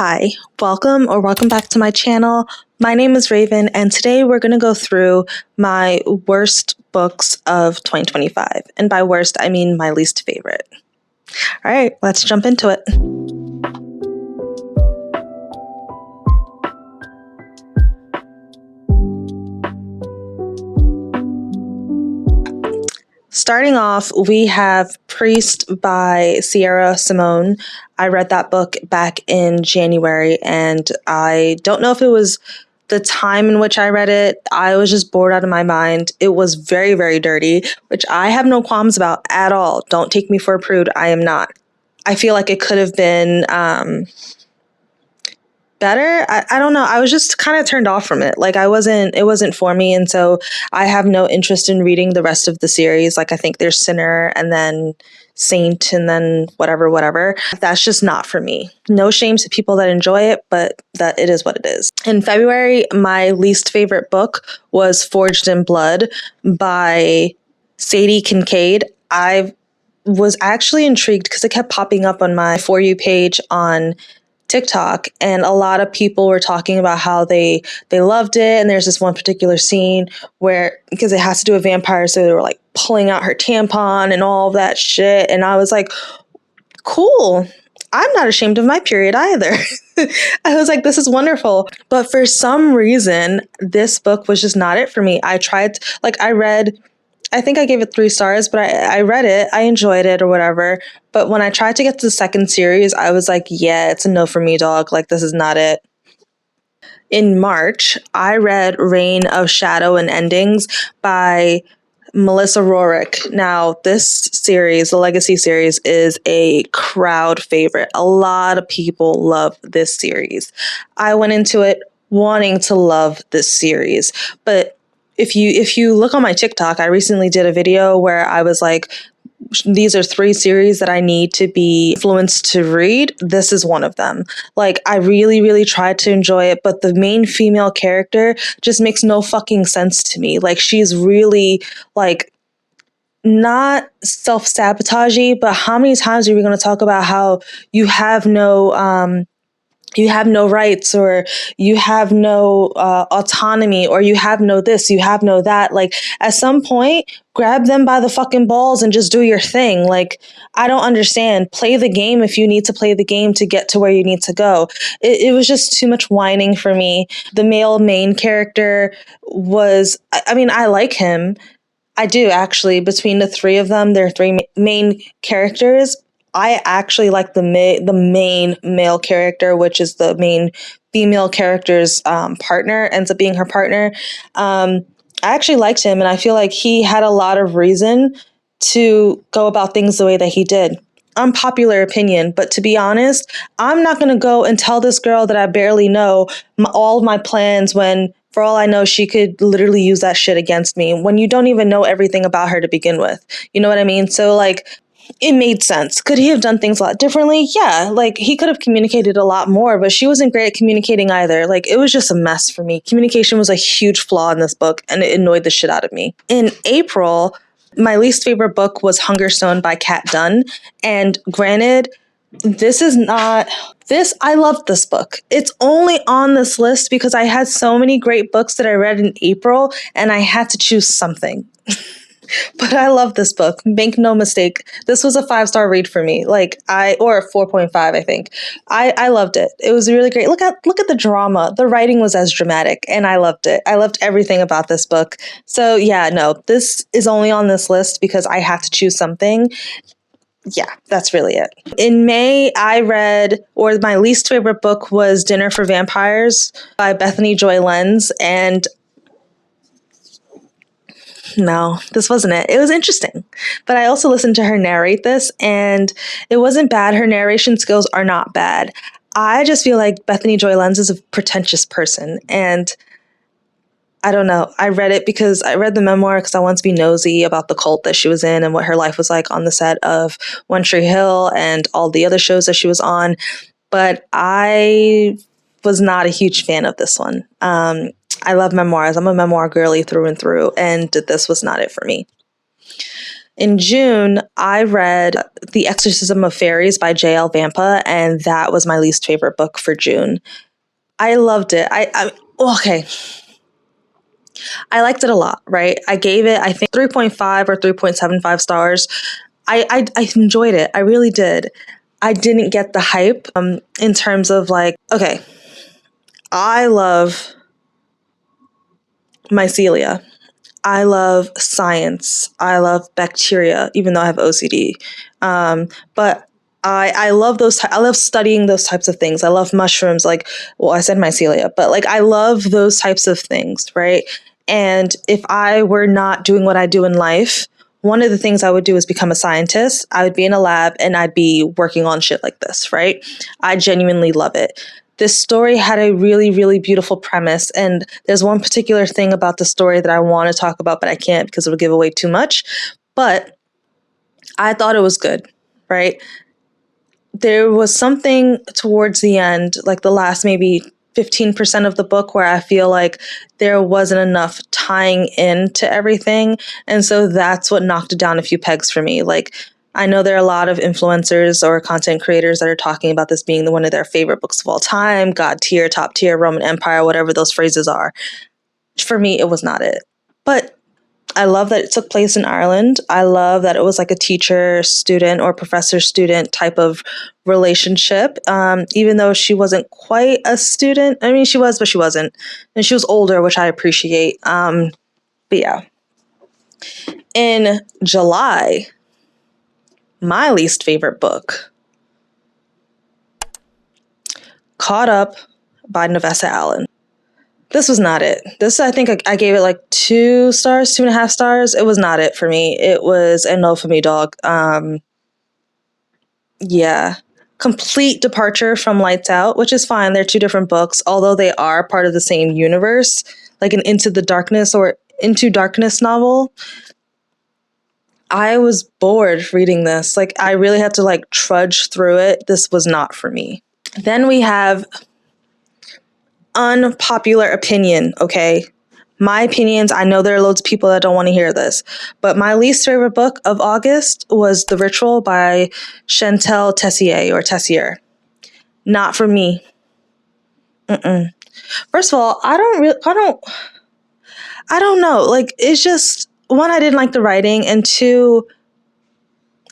Hi, welcome back to my channel. My name is Raven, and today we're going to go through my worst books of 2025. And by worst, I mean my least favorite. All right, let's jump into it. Starting off, we have Priest by Sierra Simone. I read that book back in January, and I don't know if it was the time in which I read it. I was just bored out of my mind. It was very, very dirty, which I have no qualms about at all. Don't take me for a prude. I am not. I feel like it could have been better. I don't know. I was just kind of turned off from it. Like it wasn't for me. And so I have no interest in reading the rest of the series. Like I think there's Sinner and then Saint and then whatever. That's just not for me. No shame to people that enjoy it, but that it is what it is. In February, my least favorite book was Forged in Blood by Sadie Kincaid. I was actually intrigued because it kept popping up on my For You page on TikTok, and a lot of people were talking about how they loved it. And there's this one particular scene where, because it has to do with vampires, so they were like pulling out her tampon and all of that shit. And I was like, cool. I'm not ashamed of my period either. I was like, this is wonderful. But for some reason, this book was just not it for me. I think I gave it 3 stars, but I read it, I enjoyed it or whatever. But when I tried to get to the second series, I was like, yeah, it's a no for me, dog. Like, this is not it. In March, I read Reign of Shadow and Endings by Melissa Rorick. Now, this series, the Legacy series, is a crowd favorite. A lot of people love this series. I went into it wanting to love this series, but if you look on my TikTok, I recently did a video where I was like, these are 3 series that I need to be influenced to read. This is one of them. Like, I really, really tried to enjoy it, but the main female character just makes no fucking sense to me. Like, she's really, like, not self-sabotaging, but how many times are we going to talk about how you have no rights, or you have no autonomy, or you have no this, you have no that. Like, at some point, grab them by the fucking balls and just do your thing. Like, I don't understand. Play the game if you need to play the game to get to where you need to go. It was just too much whining for me. The male main character was, I mean, I like him. I do, actually. Between the 3 of them, there are 3 main characters. I actually like the main male character, which is the main female character's partner, ends up being her partner. I actually liked him, and I feel like he had a lot of reason to go about things the way that he did. Unpopular opinion, but to be honest, I'm not going to go and tell this girl that I barely know all of my plans when, for all I know, she could literally use that shit against me when you don't even know everything about her to begin with. You know what I mean? So, like, it made sense. Could he have done things a lot differently? Yeah, like, he could have communicated a lot more, but she wasn't great at communicating either. Like, it was just a mess for me. Communication was a huge flaw in this book, and it annoyed the shit out of me. In April, my least favorite book was Hungerstone by Kat Dunn. And granted, I loved this book. It's only on this list because I had so many great books that I read in April, and I had to choose something. But I love this book. Make no mistake. This was a 5-star read for me. Or a 4.5, I think. I loved it. It was really great. Look at the drama. The writing was as dramatic, and I loved it. I loved everything about this book. So yeah, no, this is only on this list because I had to choose something. Yeah, that's really it. In May, my least favorite book was Dinner for Vampires by Bethany Joy Lenz, and no, this wasn't it. It was interesting. But I also listened to her narrate this, and it wasn't bad. Her narration skills are not bad. I just feel like Bethany Joy Lenz is a pretentious person, and I don't know. I read the memoir because I wanted to be nosy about the cult that she was in and what her life was like on the set of One Tree Hill and all the other shows that she was on. But I was not a huge fan of this one. I love memoirs. I'm a memoir girly through and through, and this was not it for me. In June, I read The Exorcism of Fairies by J.L. Vampa, and that was my least favorite book for June. I loved it. Okay. I liked it a lot, right? I gave it, I think, 3.5 or 3.75 stars. I enjoyed it. I really did. I didn't get the hype in terms of like, okay, I love mycelia. I love science. I love bacteria, even though I have OCD. But I love those. I love studying those types of things. I love mushrooms. Like, well, I said mycelia, but like I love those types of things, right? And if I were not doing what I do in life, one of the things I would do is become a scientist. I would be in a lab and I'd be working on shit like this, right? I genuinely love it. This story had a really, really beautiful premise. And there's one particular thing about the story that I want to talk about, but I can't because it'll give away too much. But I thought it was good, right? There was something towards the end, like the last maybe 15% of the book, where I feel like there wasn't enough tying into everything. And so that's what knocked it down a few pegs for me. Like, I know there are a lot of influencers or content creators that are talking about this being one of their favorite books of all time, God tier, top tier, Roman Empire, whatever those phrases are. For me, it was not it. But I love that it took place in Ireland. I love that it was like a teacher student or professor student type of relationship. Even though she wasn't quite a student. I mean, she was, but she wasn't. And she was older, which I appreciate. But yeah. In July, my least favorite book, Caught Up by Nevessa Allen. This was not it. This, I think I gave it like 2 stars, 2.5 stars. It was not it for me. It was a no for me, dog. Yeah. Complete departure from Lights Out, which is fine. They're 2 different books, although they are part of the same universe, like an Into the Darkness or Into Darkness novel. I was bored reading this. Like, I really had to like trudge through it. This was not for me. Then we have unpopular opinion, okay? My opinions, I know there are loads of people that don't want to hear this, but my least favorite book of August was The Ritual by Chantal Tessier or Tessier. Not for me. First of all, I don't know. Like, it's just, one, I didn't like the writing, and 2,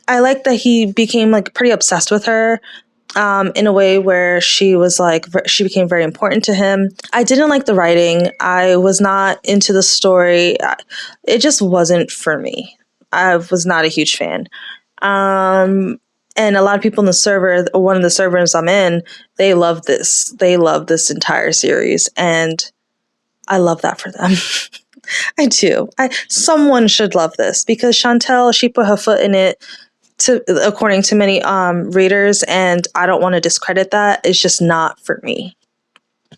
I like that he became like pretty obsessed with her. In a way where she was like, she became very important to him. I didn't like the writing. I was not into the story. It just wasn't for me. I was not a huge fan. And a lot of people in the server, one of the servers I'm in, they love this. They love this entire series. And I love that for them. I do. Someone should love this because Chantel, she put her foot in it, according to many readers, and I don't want to discredit that. It's just not for me.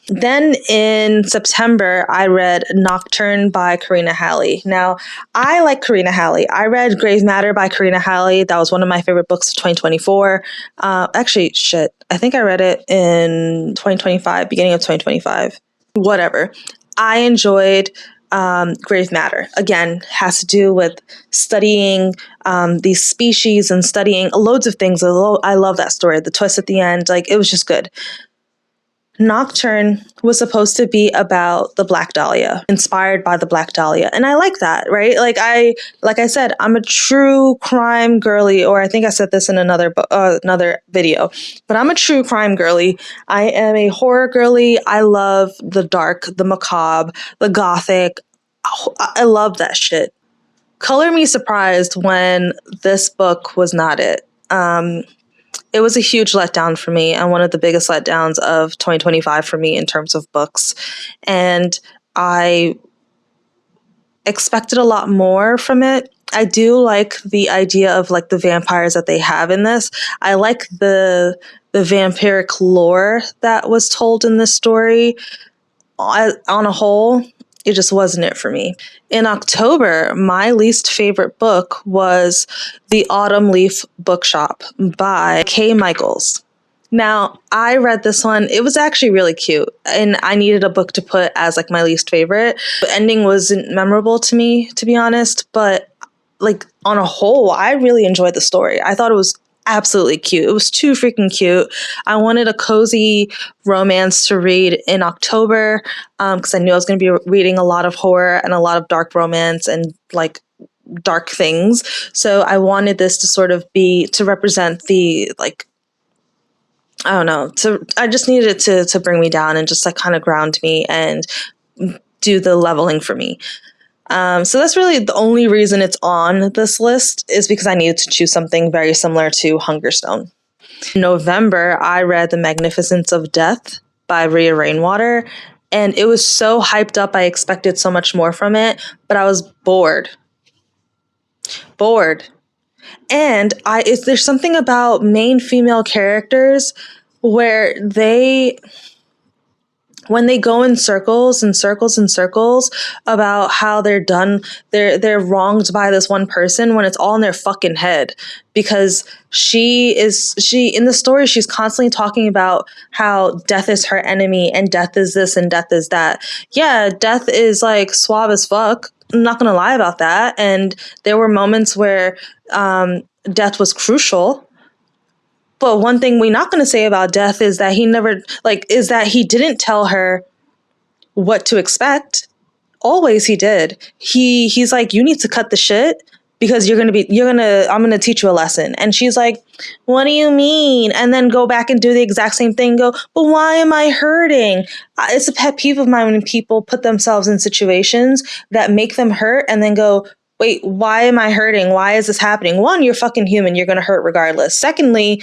Then in September, I read Nocturne by Karina Halley. Now, I like Karina Halley. I read Grave Matter by Karina Halley. That was one of my favorite books of 2024. Actually, shit, I think I read it in 2025, beginning of 2025. Whatever. I enjoyed Grave Matter. Again, has to do with studying these species and studying loads of things. I love that story. The twist at the end, like, it was just good. Nocturne was supposed to be about the Black Dahlia, inspired by the Black Dahlia. And I like that, right? Like I said, I'm a true crime girly, or I think I said this in another video, but I'm a true crime girly. I am a horror girly. I love the dark, the macabre, the gothic. I love that shit. Color me surprised when this book was not it. It was a huge letdown for me, and one of the biggest letdowns of 2025 for me in terms of books. And I expected a lot more from it. I do like the idea of like the vampires that they have in this. I like the vampiric lore that was told in this story. On a whole, it just wasn't it for me. In October, my least favorite book was The Autumn Leaf Bookshop by Kay Michaels. Now, I read this one. It was actually really cute, and I needed a book to put as like my least favorite. The ending wasn't memorable to me, to be honest, but like on a whole, I really enjoyed the story. I thought it was absolutely cute. It was too freaking cute. I wanted a cozy romance to read in October because I knew I was going to be reading a lot of horror and a lot of dark romance and like dark things. So I wanted this to sort of be to represent the like, I don't know, I just needed it to bring me down and just like kind of ground me and do the leveling for me. So that's really the only reason it's on this list, is because I needed to choose something very similar to Hungerstone. In November, I read The Magnificence of Death by Rhea Rainwater, and it was so hyped up. I expected so much more from it, but I was bored. And there's something about main female characters where when they go in circles and circles and circles about how they're wronged by this one person, when it's all in their fucking head. Because she in the story, she's constantly talking about how death is her enemy and death is this and death is that. Yeah, death is like suave as fuck. I'm not gonna lie about that. And there were moments where death was crucial. But one thing we're not going to say about death is that he didn't tell her what to expect. Always he did. He's like, you need to cut the shit because I'm going to teach you a lesson. And she's like, what do you mean? And then go back and do the exact same thing. Go, but why am I hurting? It's a pet peeve of mine when people put themselves in situations that make them hurt and then go, wait, why am I hurting? Why is this happening? One, you're fucking human. You're going to hurt regardless. Secondly,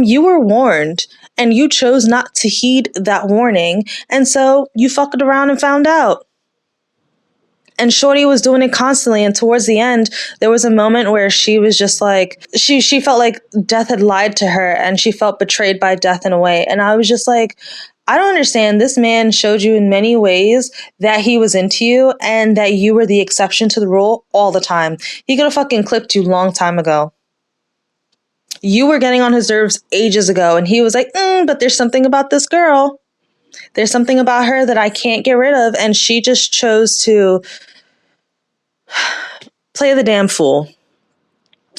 you were warned and you chose not to heed that warning. And so you fucked around and found out. And Shorty was doing it constantly. And towards the end, there was a moment where she was just like, she felt like death had lied to her and she felt betrayed by death in a way. And I was just like, I don't understand. This man showed you in many ways that he was into you and that you were the exception to the rule all the time. He could have fucking clipped you long time ago. You were getting on his nerves ages ago. And he was like, but there's something about this girl. There's something about her that I can't get rid of. And she just chose to play the damn fool.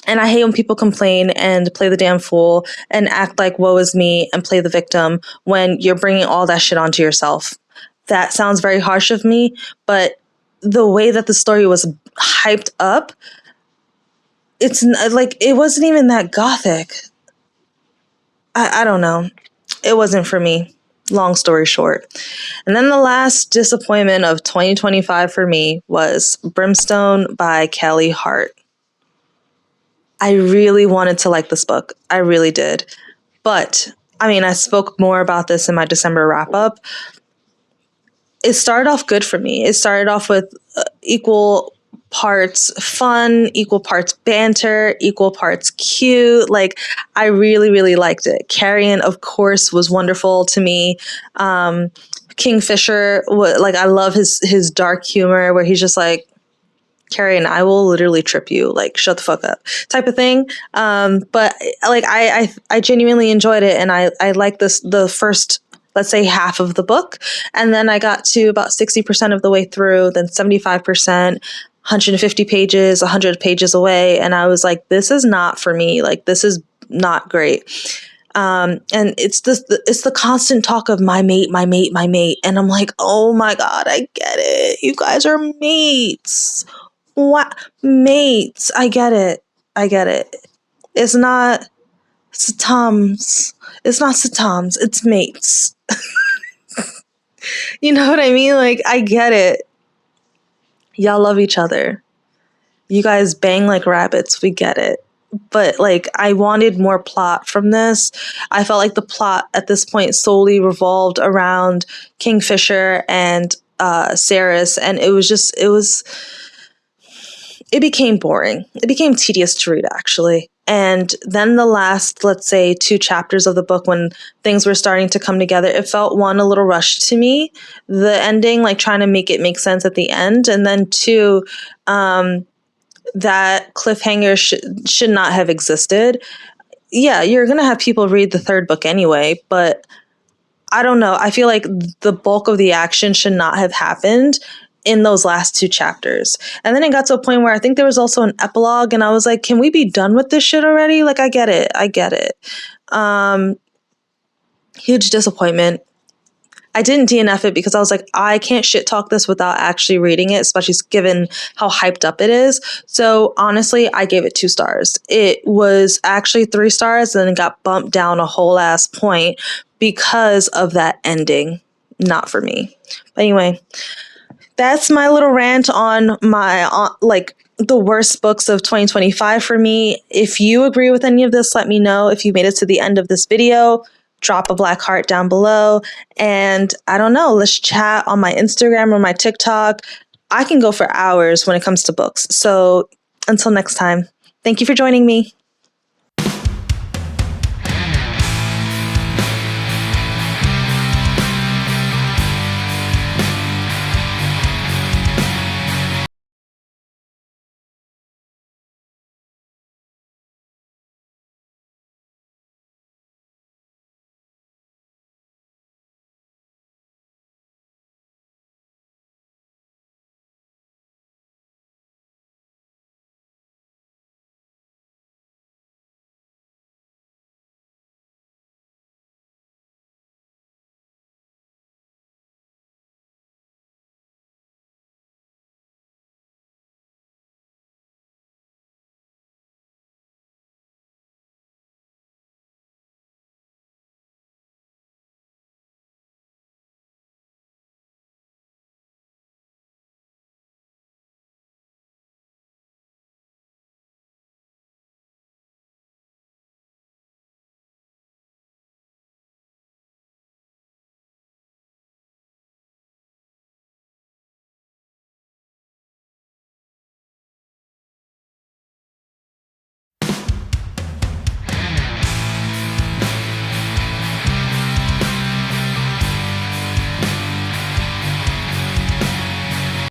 And I hate when people complain and play the damn fool and act like woe is me and play the victim when you're bringing all that shit onto yourself. That sounds very harsh of me, but the way that the story was hyped up, it's like, it wasn't even that gothic. I don't know. It wasn't for me. Long story short. And then the last disappointment of 2025 for me was Brimstone by Kelly Hart. I really wanted to like this book. I really did. But, I mean, I spoke more about this in my December wrap-up. It started off good for me. It started off with equal parts fun, equal parts banter, equal parts cute. Like, I really, really liked it. Carrion, of course, was wonderful to me. Kingfisher, I love his dark humor where he's just like, Carrion, I will literally trip you. Like, shut the fuck up, type of thing. But like, I genuinely enjoyed it, and I liked the first, let's say, half of the book, and then I got to about 60% of the way through, then 75%, 150 pages, 100 pages away, and I was like, this is not for me. Like, this is not great. And it's the constant talk of my mate, my mate, my mate, and I'm like, oh my god, I get it. You guys are mates. What? Mates. I get it. It's not sitcoms. It's mates. You know what I mean? Like, I get it. Y'all love each other. You guys bang like rabbits. We get it. But like, I wanted more plot from this. I felt like the plot at this point solely revolved around Kingfisher and Saris, and it became boring. It became tedious to read, actually. And then the last, let's say, 2 chapters of the book, when things were starting to come together, it felt, one, a little rushed to me. The ending, like trying to make it make sense at the end. And then 2, that cliffhanger should not have existed. Yeah, you're going to have people read the 3rd book anyway, but I don't know. I feel like the bulk of the action should not have happened. in those last two chapters. And then it got to a point where I think there was also an epilogue, and I was like, can we be done with this shit already? Like, I get it. Huge disappointment. I didn't DNF it because I was like, I can't shit talk this without actually reading it, especially given how hyped up it is. So honestly, I gave it 2 stars. It was actually 3 stars and then it got bumped down a whole ass point because of that ending. Not for me. But anyway, that's my little rant on my the worst books of 2025 for me. If you agree with any of this, let me know. If you made it to the end of this video, drop a black heart down below. And I don't know, let's chat on my Instagram or my TikTok. I can go for hours when it comes to books. So until next time, thank you for joining me.